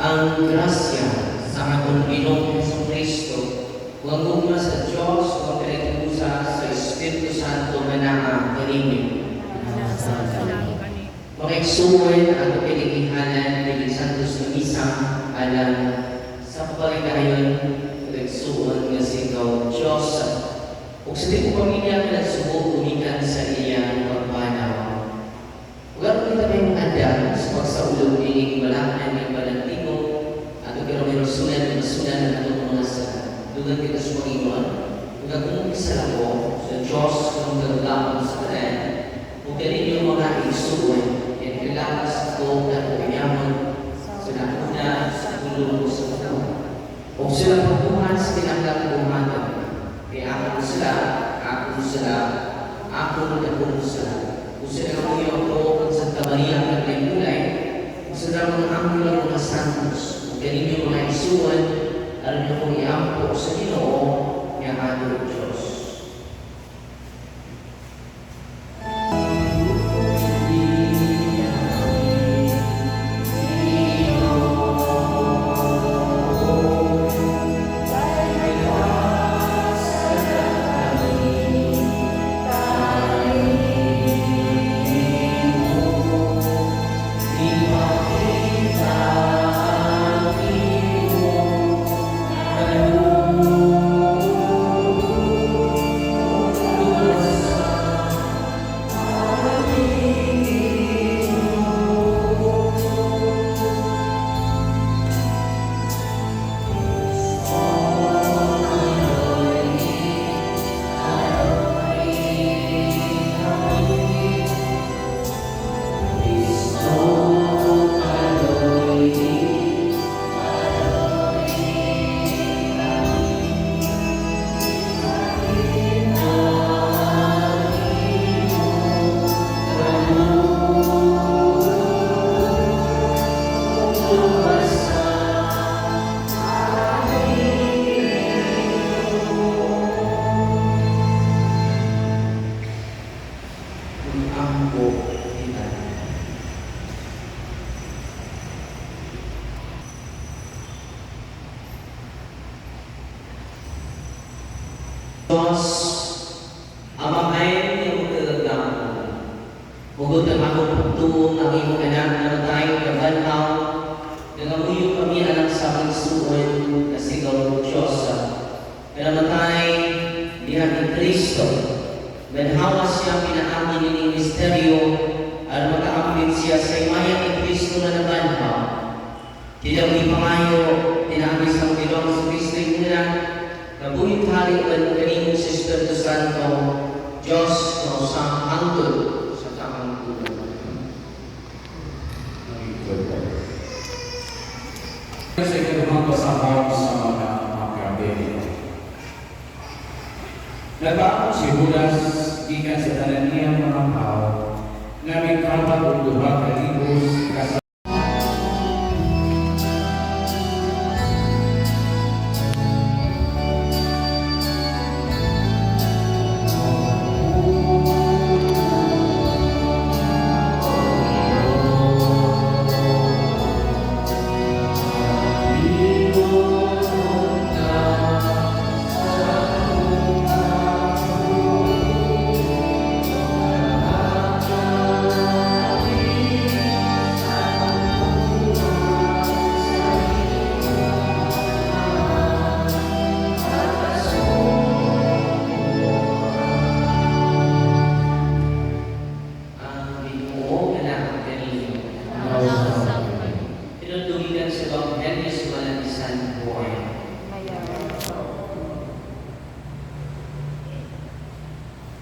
ang grasya sa atong Ginoong Kristo, huwag ugma sa Diyos, huwag pinagkusa sa Espiritu Santo na kanimi. Makiksuwan ang pinilihanan ng Santos na Misa alam sa kapaligayon nagsuon nga sigaw Diyos ug sa tipo pamilya nga nagsubok umikan sa iyang pagpanaw. Huwag kita may ada sa pagsaulog ng balakan ng balantigo at ug may rasulan ng atong mga sala. Dugan kita sa Panginoon, huwag kong isalako sa Diyos ng gagawin sa kanan. Huwag kaninyo mga isuon at kailangan sa ito na kumayamon sa nakuna sa tulong sa ito. Huwag sila pagkuhan sa pinagkakumahan. Kaya ako sila, kung sila kami ako sa Maria at Lemulay, kung sila mga anghel ng mga santos, kung ganin mga isuan, alam niyo kung iampo sa Ginoo, niya ato Diyos. Diyos, amamayin niyo magkagagam. Hugot ang akong pagtuong ang iyong anak na tayo na banhaw, nangamuyo kami anak sa aming suon na sigaw ng Diyos. Na namatay diha ni Kristo, banhawa siya pinaamin ng misteryo at makaambit siya sa imayan ni Kristo na nabanhaw. Tidak ipangayo, tinabis ang Panginoon sa Kristo yung Nabuhit hari ang kanino sa Espiritu Santo, Diyos na usang hangtod sa tamang tulong. Sa ikalawang pasahod sa mga Makabeo. Nagbaon si Judas ikan sa tanan niyang mga tao na may kapat o duha kalibos kasama.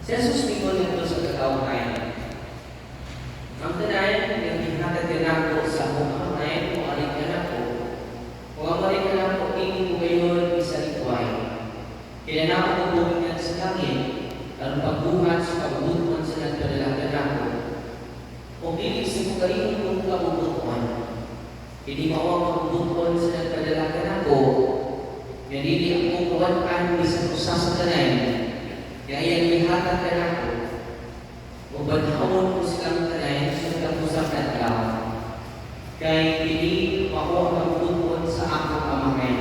Si Jesus mingon nito sa kagawaan. Ang tanayan yung ihatag ko sa akong kanayan kung aling ko. Kung ang aling ko, ingin ko ngayon isa ikuay. Kinanaman ko bumingan sa langit, ang pagbuhat sa kabubuhan sa nagpadalagan ko. Kung pilig sa kukarin kong kabubuhan, hindi mawang kabubuhan sa nagpadalagan ko, hindi ako kuwan sa sa tanayan. Kaya yung ihatag ka na ko, o banhawon ko silang kanayan sa kapusakan ka, kaya hindi ako ang sa akong amahen.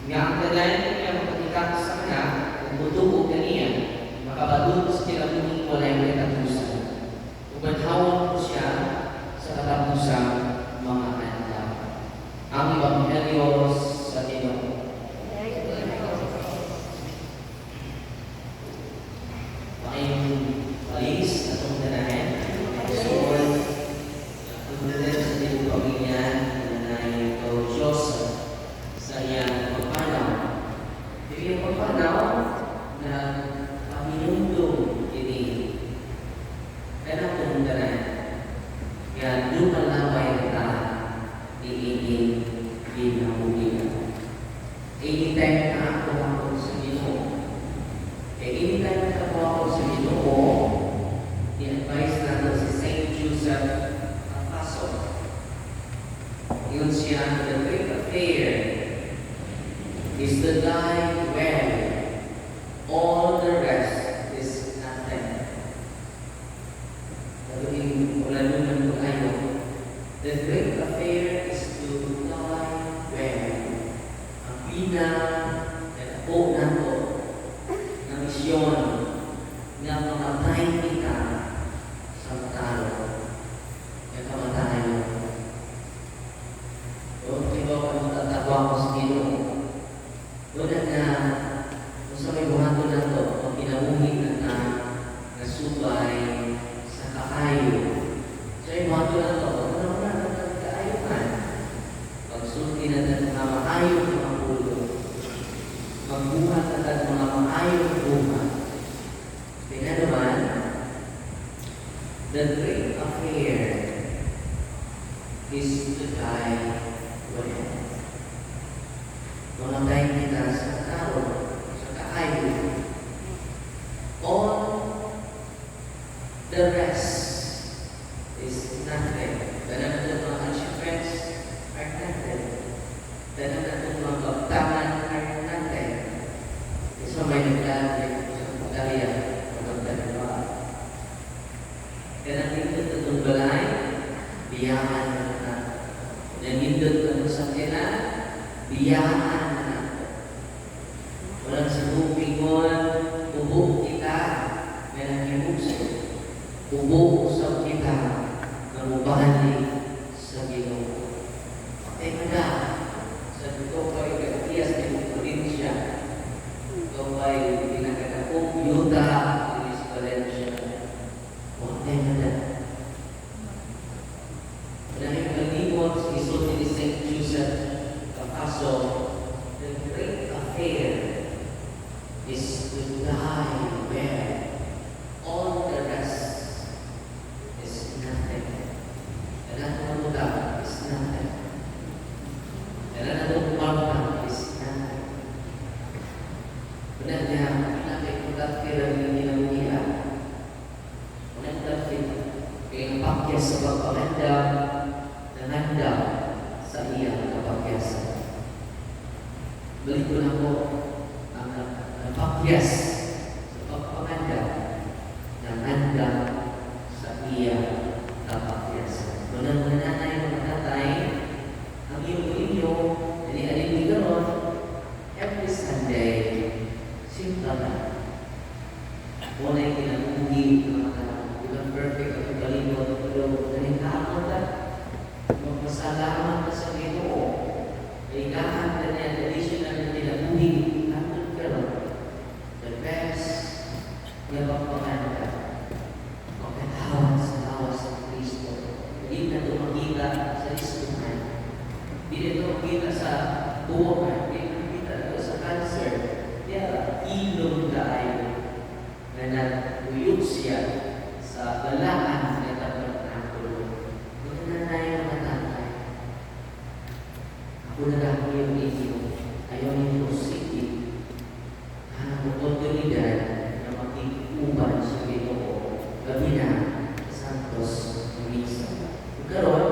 Nga ang dalayan niya makakita sa kanya, kung butuog na niya, makabadod sa kinabuhi walay katapusan. Ubanhawan ko siya sa katapusang mga anak. Ang Ebanghelyo sa Ginoo. Pakayong alis at ang dalayan. Soon, ang dalayan sa iyong pamilya, nanay o Diyos sa iyang pagpanaw. Iyong pagpanaw na paminundong ini. Kaya itong dalayan. Kaya lumalaway kita iining ginahulihan. Anytime na ako sa Ginoo. Anytime na ako sa Ginoo, i-advise natin si Saint Joseph Apostle. Yun siya, the great affair is to die well. All the rest is nothing. Ulalunan ko kayo. The great affair is to die well. Ang pinaka-po nato na misyon na mamatay kita sa talo. Kaya kamatay mo. Doon kayo ako magtatawa ko sa Ginoo. Doon na kung sa may buhato na ito, kung pinamuhin na nasubay sa kakayo. So yung buhato na ito, kung na nagkaayuhan, pagsulti na ng mga maayong mga ulo, magbuhat na ng mga maayong buhat. Kaya naman, the great affair is to die well. Mamatay kita sa tao, sa kaayo. All the rest is nothing. Dahil natin mga achievements are nothing. Dahil natin mga kaptaman are nothing. So may naglalagay sa pagkaya ng pagdalawa. Kaya natin itong balay, biyahan na natin. Nandindot na sa kina, biyahan na natin. Walang sinupingon, ubog kita, may nangibukso. Ubog usap kita, namubali sa Ginoo. Patay mo na, sa ito kayo katias ng probinsya. Ito kayo pinagkakapong yuta, Ilis Valencia. Patay mo na. Dahil kalimot sa isulti ni Saint Joseph Apostle, the great affair is to die well. All the rest is nothing. Kailan mo muda is nothing. Kailan mo kumanta is nothing. Benar niya, pinakay ko dati lang yung ginawia. Unang dati, kayong pakyas sa pagpaganda, nanganda sa iyang kapagyasan. Balik ko na po ang pakyas sa pagpaganda, nanganda sa iyang kapagyasan. Unang nanay mga tatay, ang iyong inyo, alin ni ganon, every Sunday, simple na. Wala yung kinabuhi, ibang perfect at ibalibot, pero nalintaan na, magpasalamat na sa Ginoo. Ligahan na niya, traditional na kinabuhi, naman pero, the best, na magpanganda, magkatawa sa lawas ng Kristo. Hindi na ito makita sa listuhan. Hindi na ito makita sa buwan. Hindi na makita ito sa cancer. Kaya ilong tayo na naguyog siya sa balaan na tabernakulo. Ito na tayo mga tatay. Ako na lang yung inyo. Ayaw ninyo sige. Ang oportunidad na makikuban sa Ginoo. Gabi na, Santos Misa. Karon,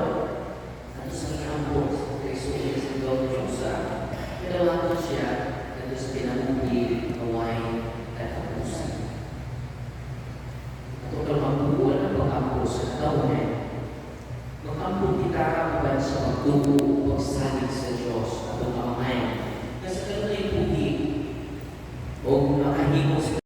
ato sa iambot sa Kristo sa Diyosa, kailangan ko siya na sa pinamuhi away katapusan. Ato ka magbubuan ng pag-ampo sa taon. Mag-ampo kita sa pagtubo o pagsalig sa